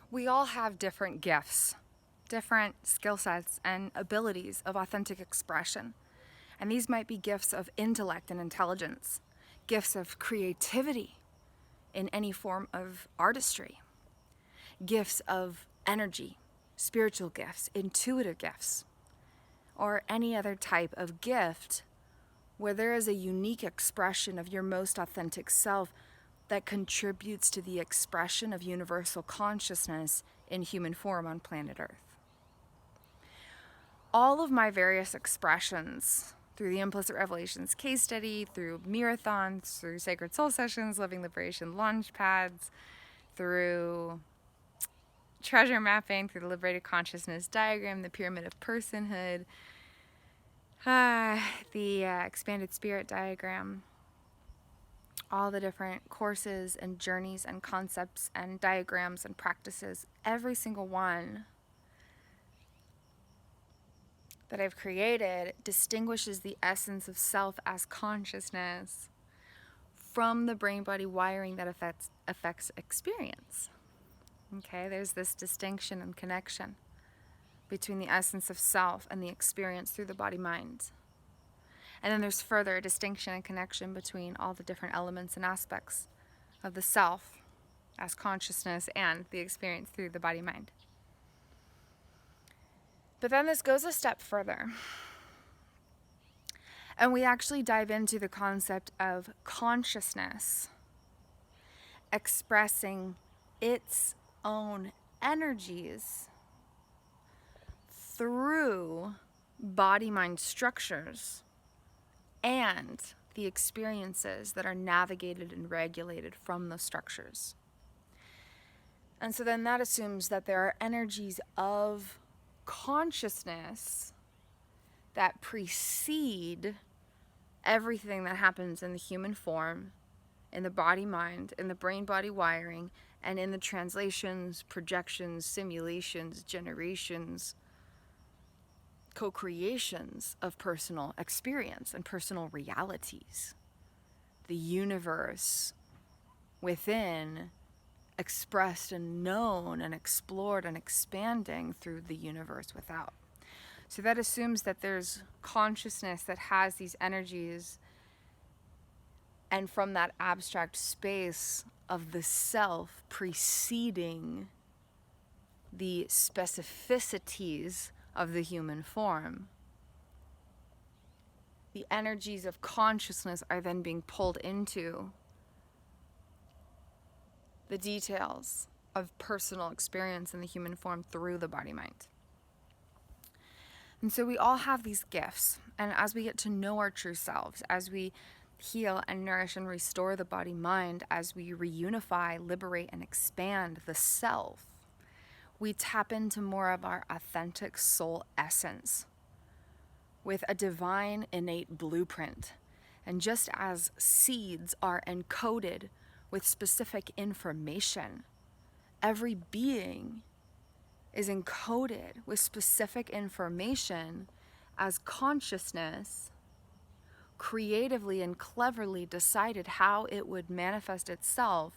We all have different gifts, different skill sets and abilities of authentic expression. And these might be gifts of intellect and intelligence, gifts of creativity in any form of artistry, gifts of energy, spiritual gifts, intuitive gifts, or any other type of gift where there is a unique expression of your most authentic self that contributes to the expression of universal consciousness in human form on planet Earth. All of my various expressions through the Implicit Revelations case study, through marathons, through Sacred Soul Sessions, Living Liberation launch pads, through treasure mapping, through the Liberated Consciousness diagram, the Pyramid of Personhood, the Expanded Spirit diagram, all the different courses and journeys and concepts and diagrams and practices, every single one that I've created distinguishes the essence of self as consciousness from the brain-body wiring that affects experience. Okay, there's this distinction and connection between the essence of self and the experience through the body-mind. And then there's further distinction and connection between all the different elements and aspects of the self as consciousness and the experience through the body-mind. But then this goes a step further. And we actually dive into the concept of consciousness expressing its own energies through body-mind structures and the experiences that are navigated and regulated from those structures. And so then that assumes that there are energies of consciousness that precede everything that happens in the human form, in the body-mind, in the brain-body wiring, and in the translations, projections, simulations, generations, co-creations of personal experience and personal realities. The universe within, expressed and known and explored and expanding through the universe without. So that assumes that there's consciousness that has these energies, and from that abstract space of the self preceding the specificities of the human form, the energies of consciousness are then being pulled into the details of personal experience in the human form through the body-mind. And so we all have these gifts, and as we get to know our true selves, as we heal and nourish and restore the body-mind, as we reunify, liberate, and expand the self, we tap into more of our authentic soul essence with a divine innate blueprint. And just as seeds are encoded with specific information, every being is encoded with specific information as consciousness creatively and cleverly decided how it would manifest itself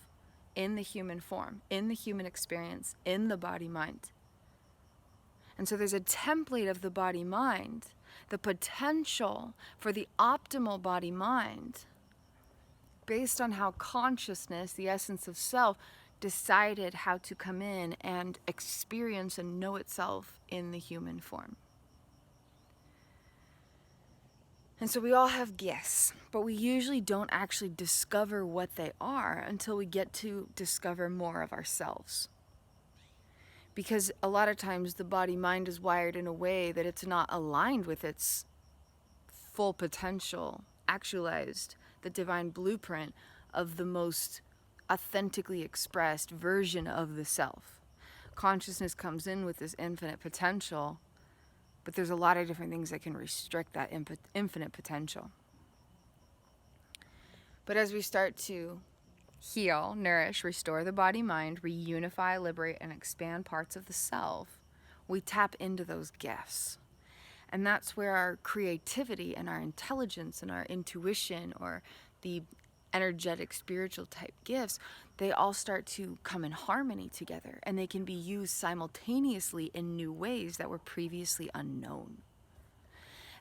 in the human form, in the human experience, in the body-mind. And so there's a template of the body-mind, the potential for the optimal body-mind, based on how consciousness, the essence of self, decided how to come in and experience and know itself in the human form. And so we all have gifts, but we usually don't actually discover what they are until we get to discover more of ourselves. Because a lot of times the body-mind is wired in a way that it's not aligned with its full potential, actualized, the divine blueprint of the most authentically expressed version of the self. Consciousness comes in with this infinite potential, but there's a lot of different things that can restrict that infinite potential. But as we start to heal, nourish, restore the body-mind, reunify, liberate, and expand parts of the self, we tap into those gifts. And that's where our creativity and our intelligence and our intuition, or the energetic, spiritual type gifts, they all start to come in harmony together, and they can be used simultaneously in new ways that were previously unknown.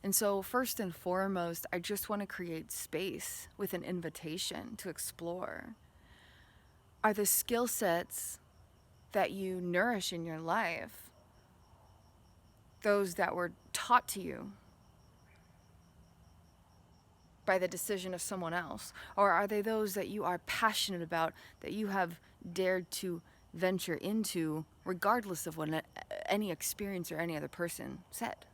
And so, first and foremost, I just want to create space with an invitation to explore. Are the skill sets that you nourish in your life those that were taught to you by the decision of someone else? Or are they those that you are passionate about, that you have dared to venture into regardless of what any experience or any other person said?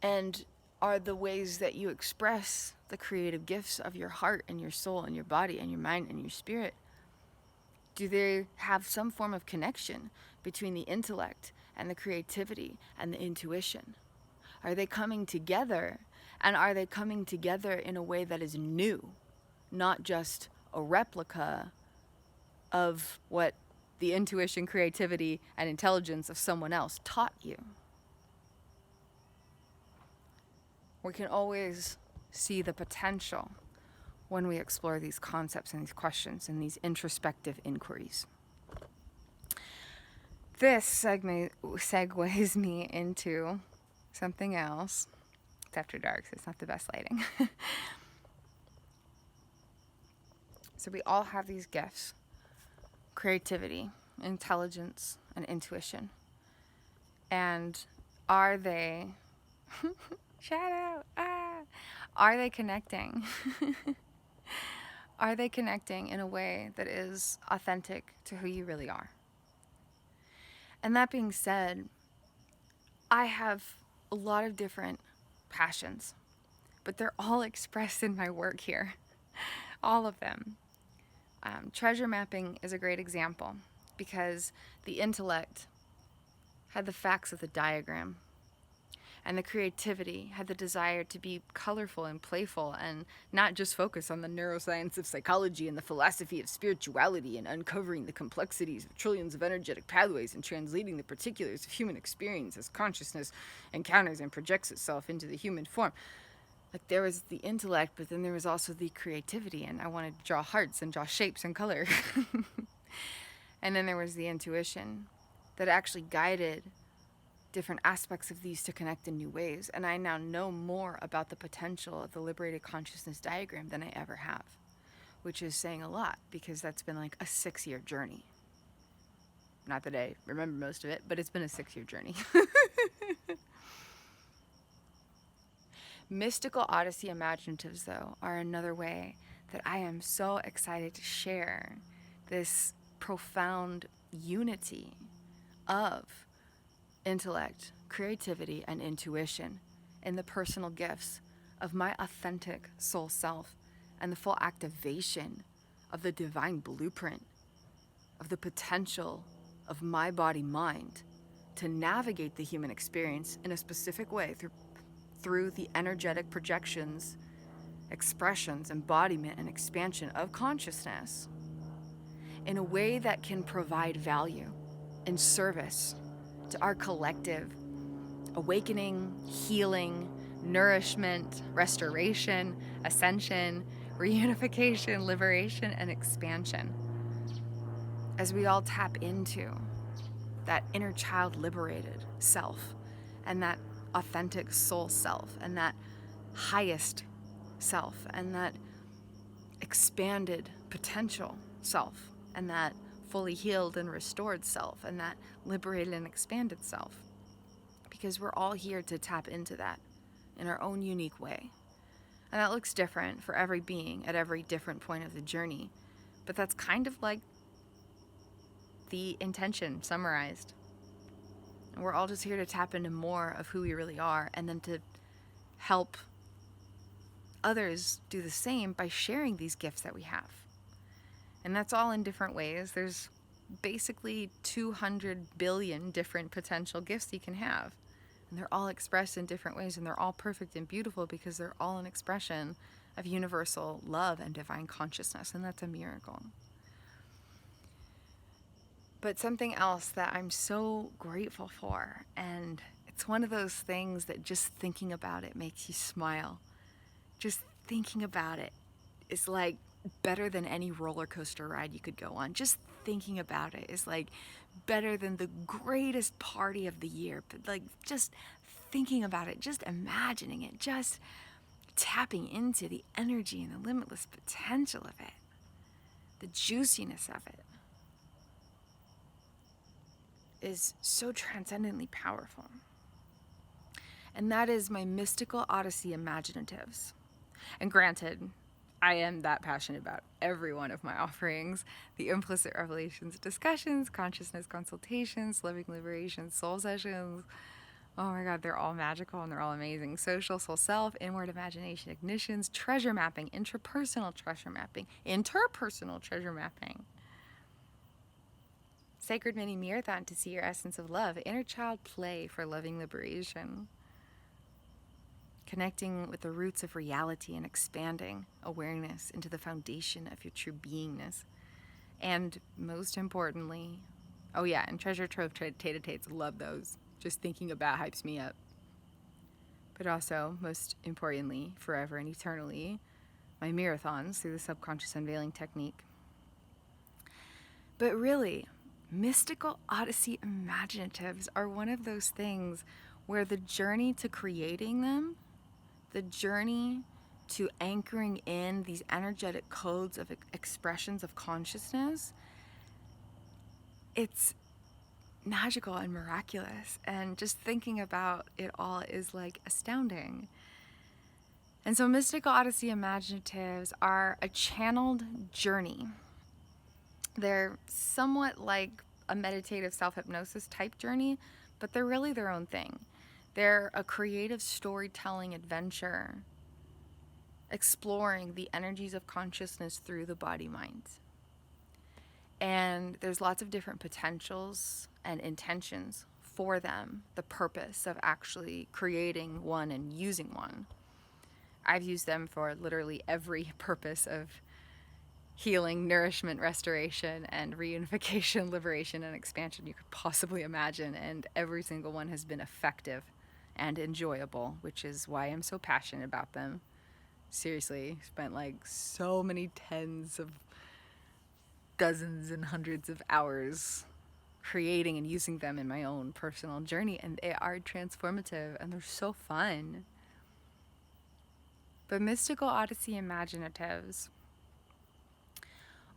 And are the ways that you express the creative gifts of your heart and your soul and your body and your mind and your spirit, do they have some form of connection between the intellect and the creativity and the intuition? Are they coming together? And are they coming together in a way that is new, not just a replica of what the intuition, creativity, and intelligence of someone else taught you? We can always see the potential when we explore these concepts and these questions and these introspective inquiries. This segues me into something else. It's after dark, so it's not the best lighting. So we all have these gifts: creativity, intelligence, and intuition. And are they shout out, are they connecting? Are they connecting in a way that is authentic to who you really are? And that being said, I have a lot of different passions, but they're all expressed in my work here. All of them. Treasure mapping is a great example because the intellect had the facts of the diagram, and the creativity had the desire to be colorful and playful and not just focus on the neuroscience of psychology and the philosophy of spirituality and uncovering the complexities of trillions of energetic pathways and translating the particulars of human experience as consciousness encounters and projects itself into the human form. Like, there was the intellect, but then there was also the creativity, and I wanted to draw hearts and draw shapes and color. And then there was the intuition that actually guided different aspects of these to connect in new ways. And I now know more about the potential of the liberated consciousness diagram than I ever have, which is saying a lot because that's been like a 6-year journey. Not that I remember most of it, but it's been a 6-year journey. Mystical Odyssey Imaginatives, though, are another way that I am so excited to share this profound unity of intellect, creativity, and intuition in the personal gifts of my authentic soul self and the full activation of the divine blueprint of the potential of my body mind to navigate the human experience in a specific way through the energetic projections, expressions, embodiment, and expansion of consciousness in a way that can provide value and service to our collective awakening, healing, nourishment, restoration, ascension, reunification, liberation, and expansion. As we all tap into that inner child liberated self and that authentic soul self and that highest self and that expanded potential self and that fully healed and restored self and that liberated and expanded self. Because we're all here to tap into that in our own unique way. And that looks different for every being at every different point of the journey. But that's kind of like the intention summarized. And we're all just here to tap into more of who we really are and then to help others do the same by sharing these gifts that we have. And that's all in different ways. There's basically 200 billion different potential gifts you can have. And they're all expressed in different ways, and they're all perfect and beautiful because they're all an expression of universal love and divine consciousness, and that's a miracle. But something else that I'm so grateful for, and it's one of those things that just thinking about it makes you smile. Just thinking about it is like better than any roller coaster ride you could go on. Just thinking about it is like better than the greatest party of the year. But like just thinking about it, just imagining it, just tapping into the energy and the limitless potential of it, the juiciness of it is so transcendently powerful. And that is my mystical Odyssey Imaginatives. And granted, I am that passionate about every one of my offerings: the implicit revelations discussions, consciousness consultations, living liberation soul sessions. Oh my God, they're all magical and they're all amazing. Social soul self, inward imagination ignitions, treasure mapping, interpersonal treasure mapping. Sacred mini marathon to see your essence of love, inner child play for loving liberation. Connecting with the roots of reality and expanding awareness into the foundation of your true beingness. And most importantly, oh yeah, and treasure trove tete-a-tetes, love those. Just thinking about hypes me up. But also, most importantly, forever and eternally, my marathons through the subconscious unveiling technique. But really, mystical Odyssey Imaginatives are one of those things where the journey to creating them, the journey to anchoring in these energetic codes of expressions of consciousness, it's magical and miraculous. And just thinking about it all is like astounding. And so mystical Odyssey Imaginatives are a channeled journey. They're somewhat like a meditative self-hypnosis type journey, but they're really their own thing. They're a creative storytelling adventure exploring the energies of consciousness through the body-mind. And there's lots of different potentials and intentions for them, the purpose of actually creating one and using one. I've used them for literally every purpose of healing, nourishment, restoration, and reunification, liberation, and expansion you could possibly imagine. And every single one has been effective and enjoyable, which is why I'm so passionate about them. Seriously, spent like so many tens of dozens and hundreds of hours creating and using them in my own personal journey, and they are transformative and they're so fun. But mystical Odyssey Imaginatives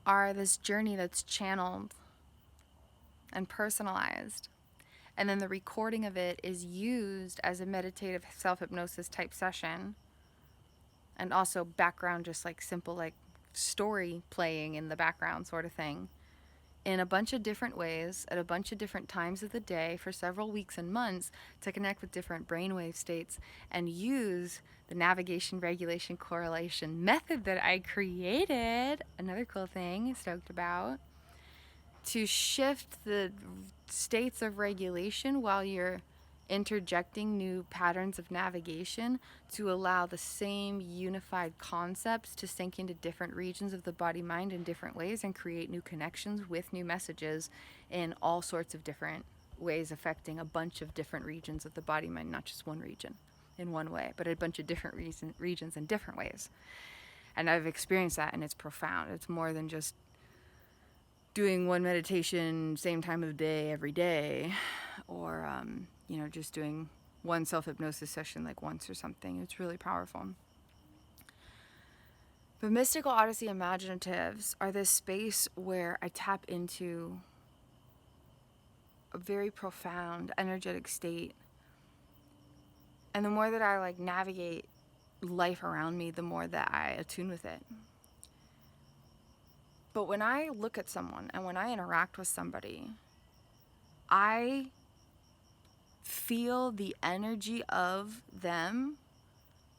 are this journey that's channeled and personalized. And then the recording of it is used as a meditative self-hypnosis type session. And also background, just like simple like story playing in the background sort of thing. In a bunch of different ways, at a bunch of different times of the day for several weeks and months to connect with different brainwave states and use the navigation, regulation, correlation method that I created, another cool thing, stoked about, to shift the states of regulation while you're interjecting new patterns of navigation to allow the same unified concepts to sink into different regions of the body mind in different ways and create new connections with new messages in all sorts of different ways, affecting a bunch of different regions of the body mind, not just one region in one way, but a bunch of different regions in different ways. And I've experienced that, and it's profound. It's more than just doing one meditation same time of day every day, or just doing one self-hypnosis session like once or something. It's really powerful. But mystical Odyssey Imaginatives are this space where I tap into a very profound energetic state, and the more that I like navigate life around me, the more that I attune with it. But when I look at someone and when I interact with somebody, I feel the energy of them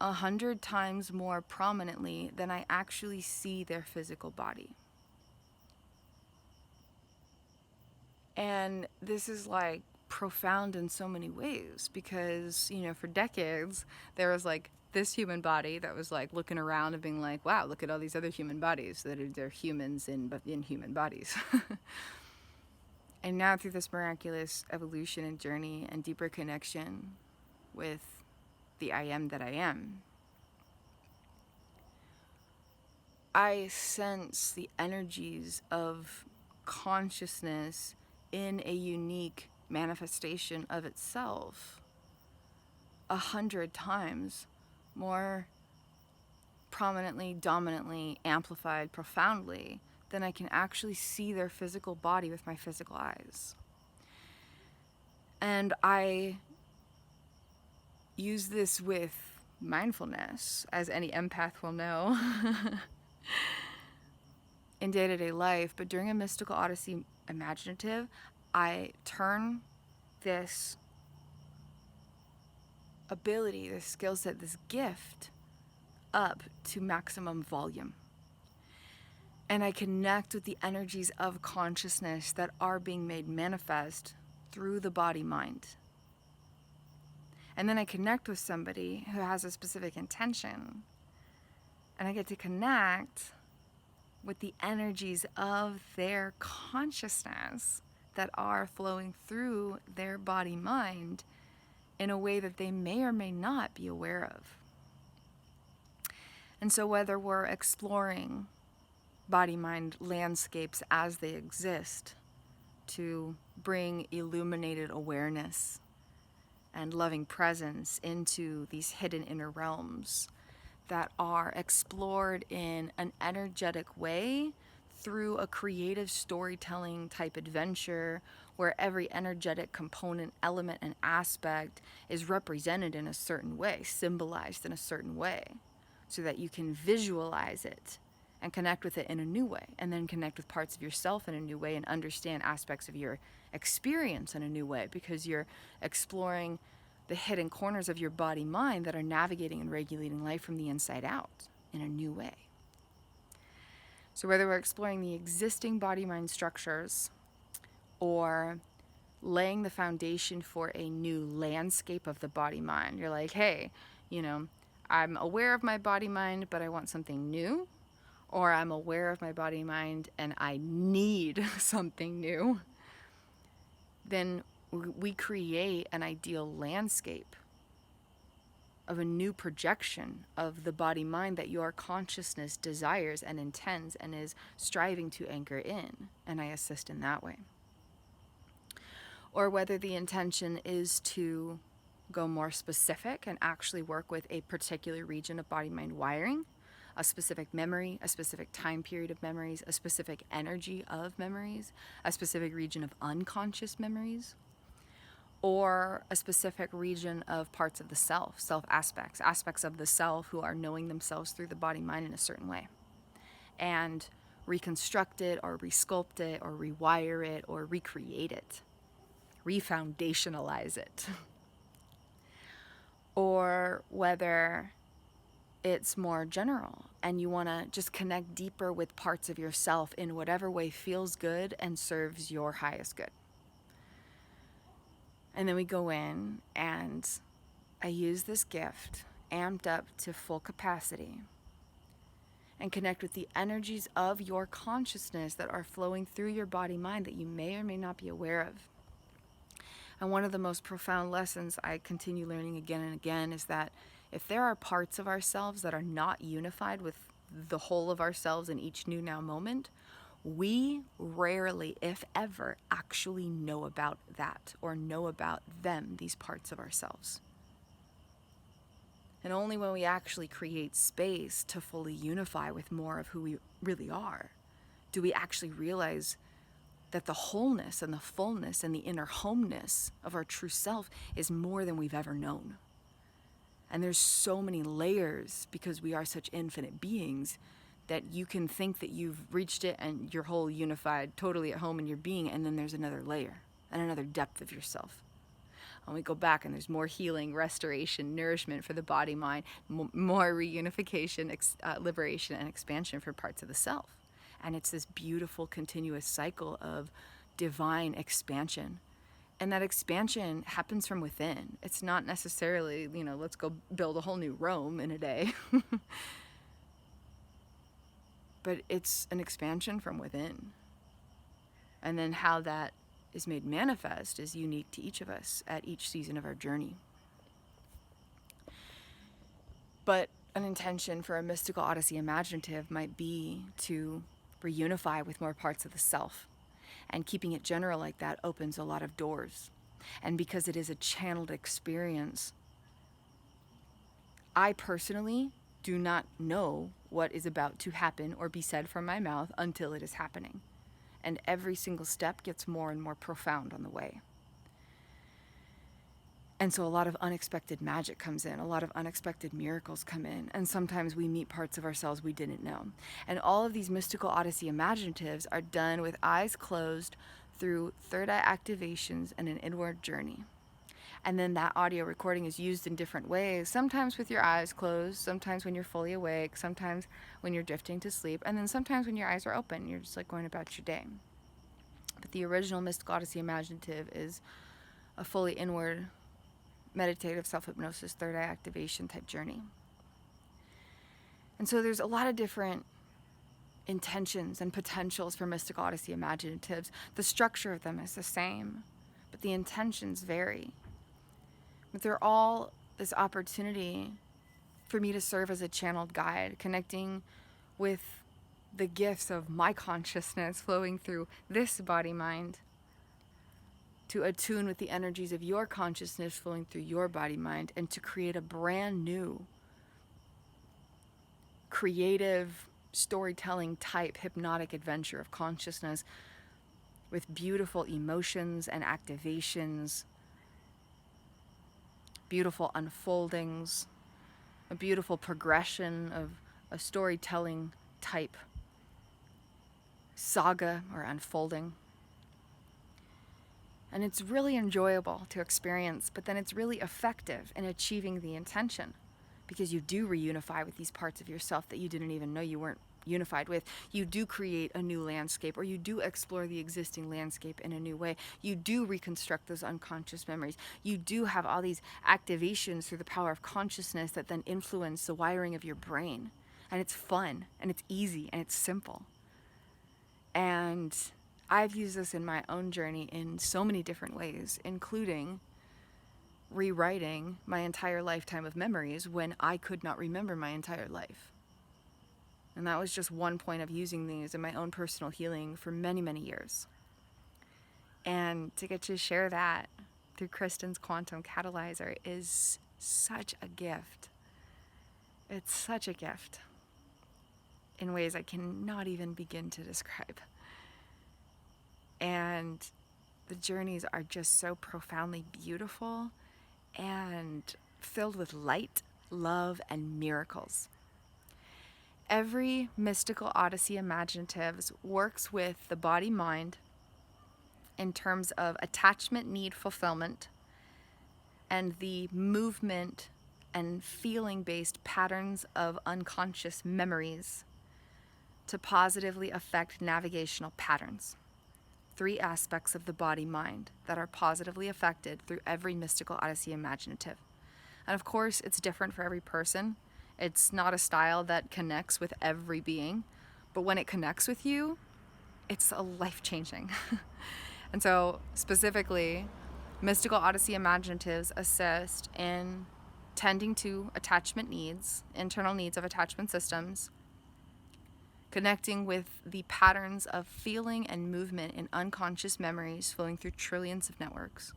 100 times more prominently than I actually see their physical body. And this is like profound in so many ways because, for decades there was like this human body that was like looking around and being like, wow, look at all these other human bodies they're humans in human bodies. And now through this miraculous evolution and journey and deeper connection with the I am that I am, I sense the energies of consciousness in a unique manifestation of itself 100 times more prominently, dominantly, amplified, profoundly than I can actually see their physical body with my physical eyes. And I use this with mindfulness, as any empath will know, in day-to-day life. But during a mystical Odyssey Imaginative, I turn this ability, this skill set, this gift up to maximum volume. And I connect with the energies of consciousness that are being made manifest through the body-mind. And then I connect with somebody who has a specific intention. And I get to connect with the energies of their consciousness that are flowing through their body-mind in a way that they may or may not be aware of. And so whether we're exploring body-mind landscapes as they exist to bring illuminated awareness and loving presence into these hidden inner realms that are explored in an energetic way through a creative storytelling type adventure where every energetic component, element, and aspect is represented in a certain way, symbolized in a certain way, so that you can visualize it and connect with it in a new way, and then connect with parts of yourself in a new way and understand aspects of your experience in a new way, because you're exploring the hidden corners of your body-mind that are navigating and regulating life from the inside out in a new way. So whether we're exploring the existing body-mind structures or laying the foundation for a new landscape of the body-mind, you're like, hey, I'm aware of my body-mind, but I want something new. Or I'm aware of my body-mind and I need something new. Then we create an ideal landscape of a new projection of the body-mind that your consciousness desires and intends and is striving to anchor in, and I assist in that way. Or whether the intention is to go more specific and actually work with a particular region of body-mind wiring, a specific memory, a specific time period of memories, a specific energy of memories, a specific region of unconscious memories, or a specific region of parts of the self aspects of the self who are knowing themselves through the body-mind in a certain way, and reconstruct it or resculpt it or rewire it or recreate it, refoundationalize it. Or whether it's more general and you want to just connect deeper with parts of yourself in whatever way feels good and serves your highest good. And then we go in and I use this gift amped up to full capacity and connect with the energies of your consciousness that are flowing through your body-mind that you may or may not be aware of. And one of the most profound lessons I continue learning again and again is that if there are parts of ourselves that are not unified with the whole of ourselves in each new now moment, we rarely, if ever, actually know about that or know about them, these parts of ourselves. And only when we actually create space to fully unify with more of who we really are, do we actually realize that the wholeness and the fullness and the inner homeness of our true self is more than we've ever known. And there's so many layers because we are such infinite beings that you can think that you've reached it and you're whole, unified, totally at home in your being, and then there's another layer and another depth of yourself. And we go back and there's more healing, restoration, nourishment for the body, mind, more reunification, liberation, and expansion for parts of the self. And it's this beautiful, continuous cycle of divine expansion. And that expansion happens from within. It's not necessarily, let's go build a whole new Rome in a day. But it's an expansion from within. And then how that is made manifest is unique to each of us at each season of our journey. But An intention for a mystical Odyssey imaginative might be to reunify with more parts of the self. And keeping it general like that opens a lot of doors. And because it is a channeled experience, I personally do not know what is about to happen or be said from my mouth until it is happening. And every single step gets more and more profound on the way. And so a lot of unexpected magic comes in, a lot of unexpected miracles come in, and sometimes we meet parts of ourselves we didn't know. And all of these mystical Odyssey imaginatives are done with eyes closed through third eye activations and an inward journey. And then that audio recording is used in different ways, sometimes with your eyes closed, sometimes when you're fully awake, sometimes when you're drifting to sleep, and then sometimes when your eyes are open, you're just like going about your day. But the original Mystical Odyssey Imaginative is a fully inward, meditative self-hypnosis, third eye activation type journey. And so there's a lot of different intentions and potentials for Mystical Odyssey Imaginatives. The structure of them is the same, but the intentions vary. But they're all this opportunity for me to serve as a channeled guide, connecting with the gifts of my consciousness flowing through this body-mind, to attune with the energies of your consciousness flowing through your body-mind, and to create a brand new, creative, storytelling type hypnotic adventure of consciousness with beautiful emotions and activations, beautiful unfoldings, a beautiful progression of a storytelling type saga or unfolding. And it's really enjoyable to experience, but then it's really effective in achieving the intention, because you do reunify with these parts of yourself that you didn't even know you weren't unified with. You do create a new landscape, or you do explore the existing landscape in a new way. You do reconstruct those unconscious memories. You do have all these activations through the power of consciousness that then influence the wiring of your brain. And it's fun, and it's easy, and it's simple. And I've used this in my own journey in so many different ways, including rewriting my entire lifetime of memories when I could not remember my entire life. And that was just one point of using these in my own personal healing for many, many years. And to get to share that through Kristen's Quantum Catalyzer is such a gift. It's such a gift in ways I cannot even begin to describe. And the journeys are just so profoundly beautiful and filled with light, love, and miracles. Every Mystical Odyssey Imaginatives works with the body-mind in terms of attachment need fulfillment and the movement and feeling-based patterns of unconscious memories to positively affect navigational patterns. 3 aspects of the body-mind that are positively affected through every Mystical Odyssey Imaginative. And of course, it's different for every person. It's not a style that connects with every being, but when it connects with you, it's a life-changing. And so specifically, Mystical Odyssey Imaginatives assist in tending to attachment needs, internal needs of attachment systems, connecting with the patterns of feeling and movement in unconscious memories flowing through trillions of networks,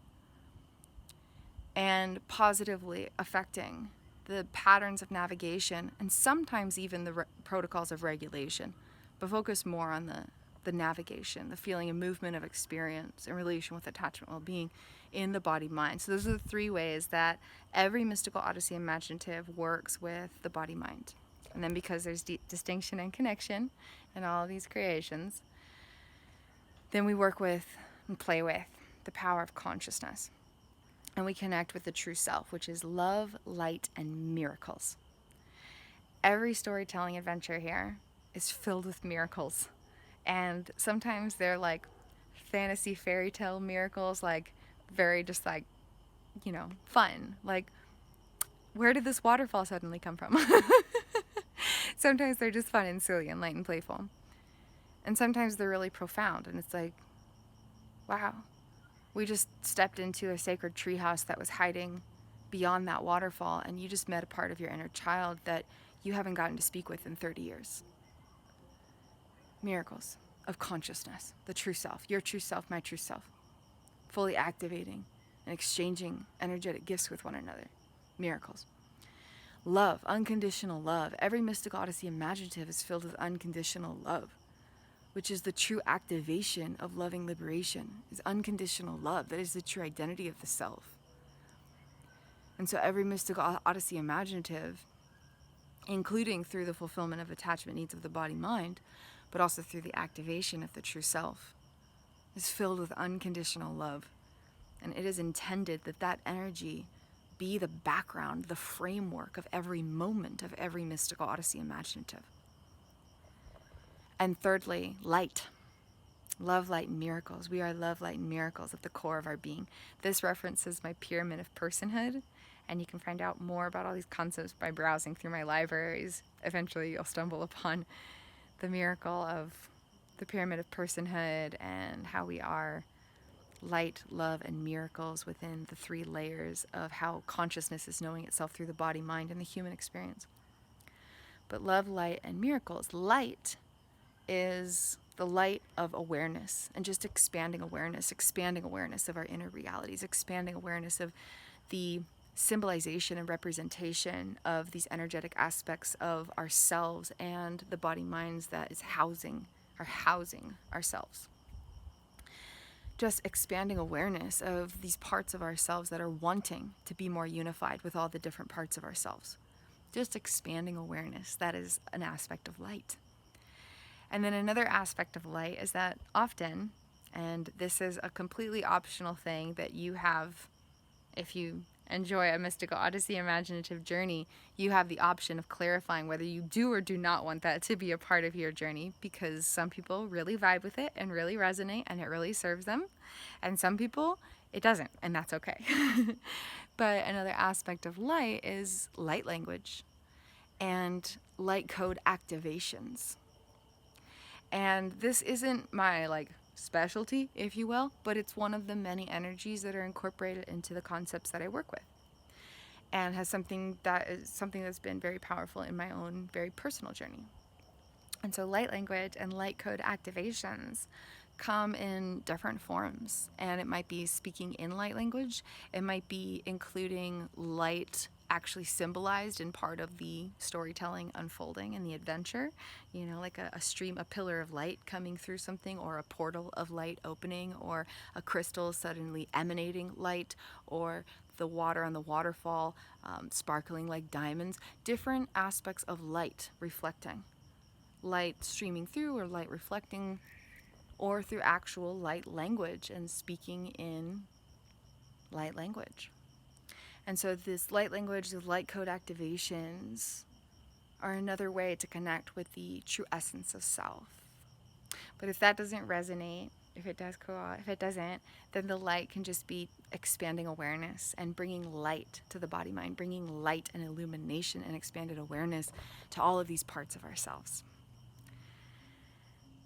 and positively affecting the patterns of navigation and sometimes even the protocols of regulation, but focus more on the navigation, the feeling and movement of experience in relation with attachment well-being in the body-mind. So those are the 3 ways that every Mystical Odyssey Imaginative works with the body-mind. And then because there's distinction and connection in all of these creations, then we work with and play with the power of consciousness. And we connect with the true self, which is love, light, and miracles. Every storytelling adventure here is filled with miracles. And sometimes they're like fantasy fairy tale miracles, like very just like, fun. Like, where did this waterfall suddenly come from? Sometimes they're just fun and silly and light and playful. And sometimes they're really profound, and it's like, wow, we just stepped into a sacred treehouse that was hiding beyond that waterfall, and you just met a part of your inner child that you haven't gotten to speak with in 30 years. Miracles of consciousness, the true self, your true self, my true self, fully activating and exchanging energetic gifts with one another. Miracles. Love, unconditional love. Every mystical Odyssey Imaginative is filled with unconditional love, which is the true activation of loving liberation, is unconditional love. That is the true identity of the self. And so every mystical Odyssey Imaginative, including through the fulfillment of attachment needs of the body-mind, but also through the activation of the true self, is filled with unconditional love. And it is intended that that energy be the background, the framework of every moment of every mystical Odyssey Imaginative. And thirdly, light. Love, light, and miracles. We are love, light, and miracles at the core of our being. This references my pyramid of personhood, and you can find out more about all these concepts by browsing through my libraries. Eventually you'll stumble upon the miracle of the pyramid of personhood and how we are light, love, and miracles within the 3 layers of how consciousness is knowing itself through the body, mind, and the human experience. But love, light, and miracles. Light is the light of awareness and just expanding awareness of our inner realities, expanding awareness of the symbolization and representation of these energetic aspects of ourselves and the body minds that is housing ourselves. Just expanding awareness of these parts of ourselves that are wanting to be more unified with all the different parts of ourselves. Just expanding awareness, that is an aspect of light. And then another aspect of light is that often, and this is a completely optional thing that you have, if you enjoy a mystical Odyssey Imaginative journey, you have the option of clarifying whether you do or do not want that to be a part of your journey, because some people really vibe with it and really resonate and it really serves them, and some people it doesn't, and that's okay. But another aspect of light is light language and light code activations. And this isn't my specialty, if you will, but it's one of the many energies that are incorporated into the concepts that I work with, and has something that's been very powerful in my own very personal journey. And so light language and light code activations come in different forms, and it might be speaking in light language, it might be including light actually symbolized in part of the storytelling unfolding and the adventure, like a stream, a pillar of light coming through something, or a portal of light opening, or a crystal suddenly emanating light, or the water on the waterfall sparkling like diamonds. Different aspects of light reflecting, light streaming through or light reflecting, or through actual light language and speaking in light language. And so this light language, the light code activations are another way to connect with the true essence of self. But if that doesn't resonate, if it doesn't, then the light can just be expanding awareness and bringing light to the body mind, bringing light and illumination and expanded awareness to all of these parts of ourselves.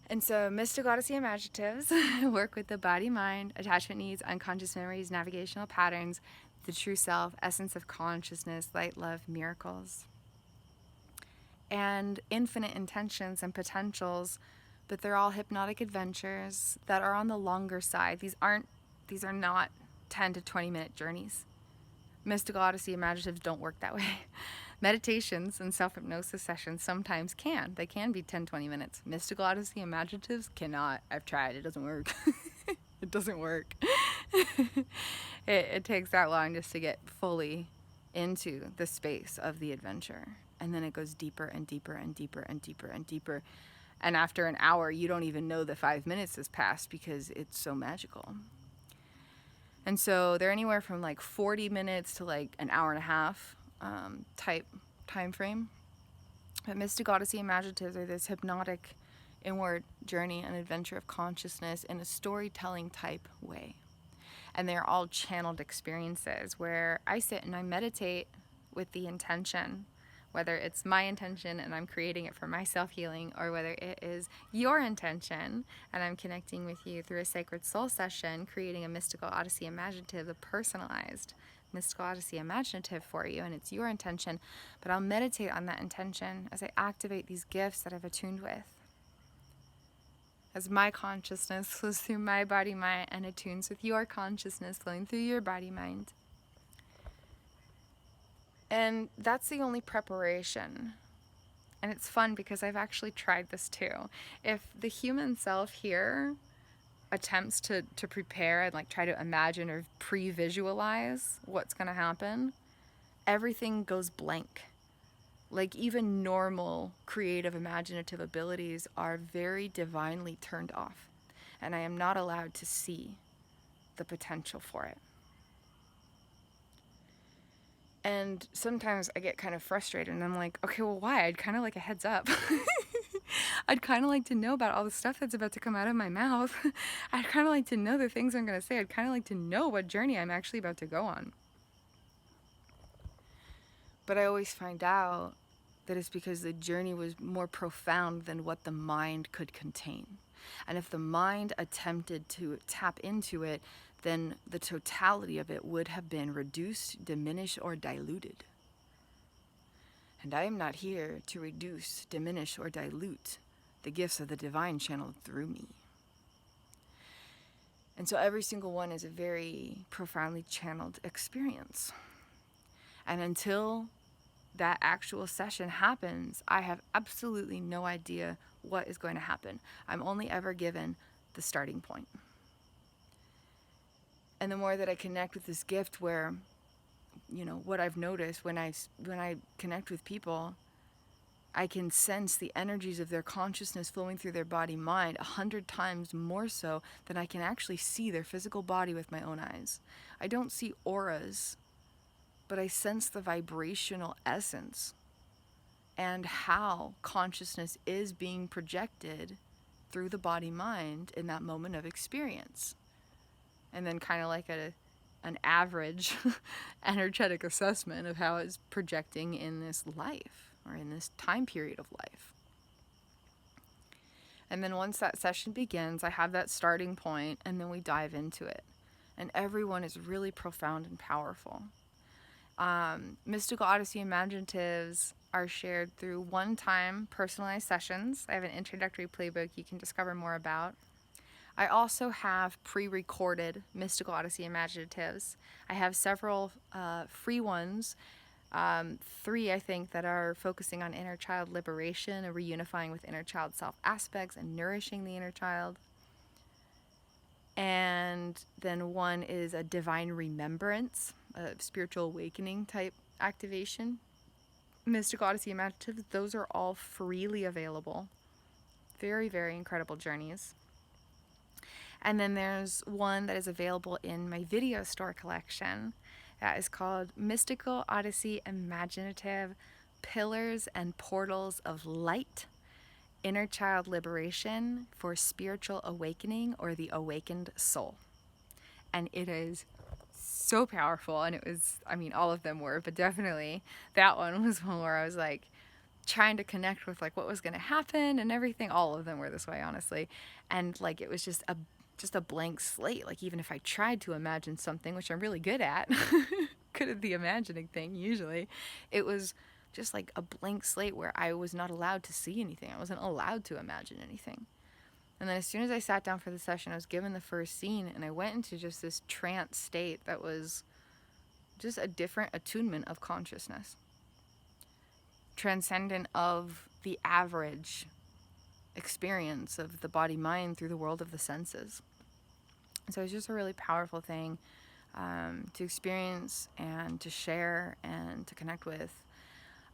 And so Mystic Odyssey Imaginatives work with the body, mind, attachment needs, unconscious memories, navigational patterns, the true self, essence of consciousness, light, love, miracles, and infinite intentions and potentials, but they're all hypnotic adventures that are on the longer side. These are not 10 to 20 minute journeys. Mystical Odyssey Imaginatives don't work that way. Meditations and self-hypnosis sessions sometimes can. They can be 10, 20 minutes. Mystical Odyssey Imaginatives cannot. I've tried. It doesn't work. It doesn't work. It takes that long just to get fully into the space of the adventure. And then it goes deeper and deeper and deeper and deeper and deeper. And after an hour, you don't even know that 5 minutes has passed because it's so magical. And so they're anywhere from 40 minutes to an hour and a half type time frame. But Mystic Odyssey Imaginatives are this hypnotic inward journey and adventure of consciousness in a storytelling type way. And they're all channeled experiences where I sit and I meditate with the intention, whether it's my intention and I'm creating it for my self-healing, or whether it is your intention and I'm connecting with you through a sacred soul session, creating a Mystical Odyssey Imaginative, the personalized Mystical Odyssey Imaginative for you, and it's your intention, but I'll meditate on that intention as I activate these gifts that I've attuned with. As my consciousness flows through my body mind and attunes with your consciousness flowing through your body mind. And that's the only preparation. And it's fun because I've actually tried this too. If the human self here attempts to prepare and like try to imagine or pre-visualize what's going to happen, everything goes blank. Like even normal creative imaginative abilities are very divinely turned off, and I am not allowed to see the potential for it. And sometimes I get kind of frustrated and I'm like, okay, well, why? I'd kind of like a heads up. I'd kind of like to know about all the stuff that's about to come out of my mouth. I'd kind of like to know the things I'm going to say. I'd kind of like to know what journey I'm actually about to go on. But I always find out that it's because the journey was more profound than what the mind could contain. And if the mind attempted to tap into it, then the totality of it would have been reduced, diminished, or diluted. And I am not here to reduce, diminish, or dilute the gifts of the divine channeled through me. And so every single one is a very profoundly channeled experience. And until that actual session happens, I have absolutely no idea what is going to happen. I'm only ever given the starting point. And the more that I connect with this gift, where, you know, what I've noticed when I connect with people, I can sense the energies of their consciousness flowing through their body mind 100 times more so than I can actually see their physical body with my own eyes. I don't see auras, but I sense the vibrational essence and how consciousness is being projected through the body mind in that moment of experience. And then kind of like an average energetic assessment of how it's projecting in this life or in this time period of life. And then once that session begins, I have that starting point, and then we dive into it. And everyone is really profound and powerful. Mystical Odyssey Imaginatives are shared through one-time personalized sessions. I have an introductory playbook you can discover more about. I also have pre-recorded Mystical Odyssey Imaginatives. I have several free ones, 3 I think, that are focusing on inner child liberation and reunifying with inner child self aspects and nourishing the inner child. And then one is a divine remembrance, a spiritual awakening type activation. Mystical Odyssey Imaginatives, those are all freely available. Very, very incredible journeys. And then there's one that is available in my video store collection that is called Mystical Odyssey Imaginative Pillars and Portals of Light, Inner Child Liberation for Spiritual Awakening or the Awakened Soul. And it is so powerful. And it was, I mean, all of them were, but definitely that one was one where I was like trying to connect with like what was going to happen and everything. All of them were this way, honestly. And like it was just a blank slate. Like even if I tried to imagine something, which I'm really good at, good at the imagining thing usually, it was just like a blank slate where I was not allowed to see anything. I wasn't allowed to imagine anything. And then as soon as I sat down for the session, I was given the first scene and I went into just this trance state that was just a different attunement of consciousness, transcendent of the average experience of the body mind through the world of the senses. So it's just a really powerful thing to experience and to share and to connect with.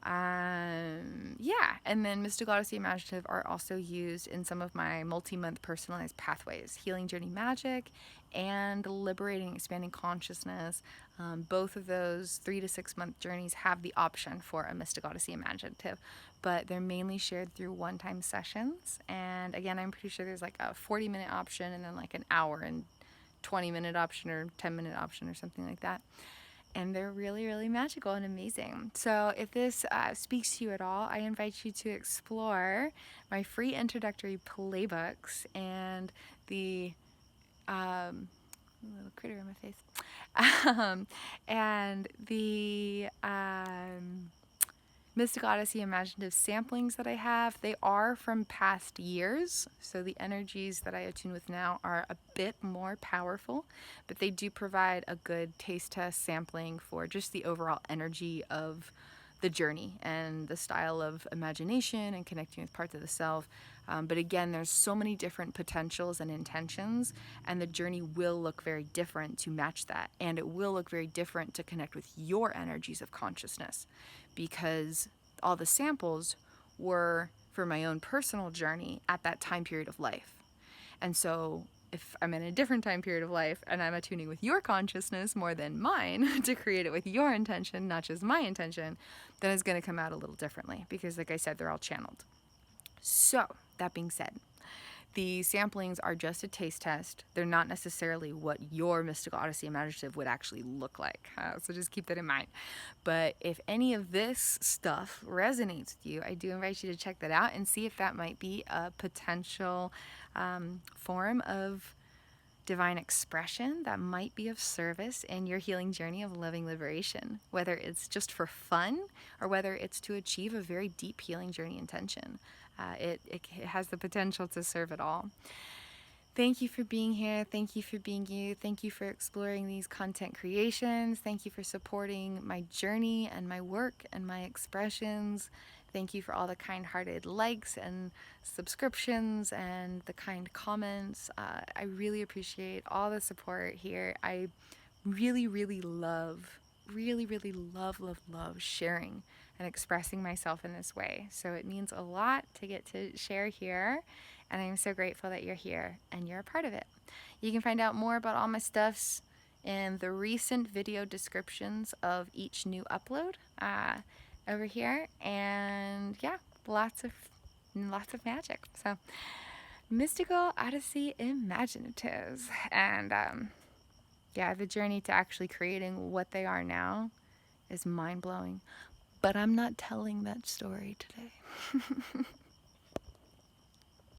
Yeah, and then Mystical Odyssey Imaginative are also used in some of my multi-month personalized pathways, Healing Journey Magic and Liberating Expanding Consciousness. Both of those 3 to 6 month journeys have the option for a Mystical Odyssey Imaginative, but they're mainly shared through one-time sessions. And again, I'm pretty sure there's like a 40-minute option and then like an hour and 20-minute option or 10-minute option or something like that. And they're really, really magical and amazing. So if this speaks to you at all, I invite you to explore my free introductory playbooks and the little critter in my face, Um, and the Mystic Odyssey Imaginative samplings that I have, they are from past years. So the energies that I attune with now are a bit more powerful, but they do provide a good taste test sampling for just the overall energy of the journey and the style of imagination and connecting with parts of the self. But again, there's so many different potentials and intentions, and the journey will look very different to match that. And it will look very different to connect with your energies of consciousness, because all the samples were for my own personal journey at that time period of life. And so if I'm in a different time period of life and I'm attuning with your consciousness more than mine to create it with your intention, not just my intention, then it's going to come out a little differently because, like I said, they're all channeled. So, that being said, the samplings are just a taste test. They're not necessarily what your Mystical Odyssey Imaginative would actually look like. So just keep that in mind. But if any of this stuff resonates with you, I do invite you to check that out and see if that might be a potential form of divine expression that might be of service in your healing journey of loving liberation, whether it's just for fun or whether it's to achieve a very deep healing journey intention. It has the potential to serve it all. Thank you for being here. Thank you for being you. Thank you for exploring these content creations. Thank you for supporting my journey and my work and my expressions. Thank you for all the kind-hearted likes and subscriptions and the kind comments. I really appreciate all the support here. I really, really love sharing and expressing myself in this way. So it means a lot to get to share here. And I'm so grateful that you're here and you're a part of it. You can find out more about all my stuffs in the recent video descriptions of each new upload over here. And yeah, lots of magic. So, Mystical Odyssey Imaginatives. And yeah, the journey to actually creating what they are now is mind blowing. But I'm not telling that story today.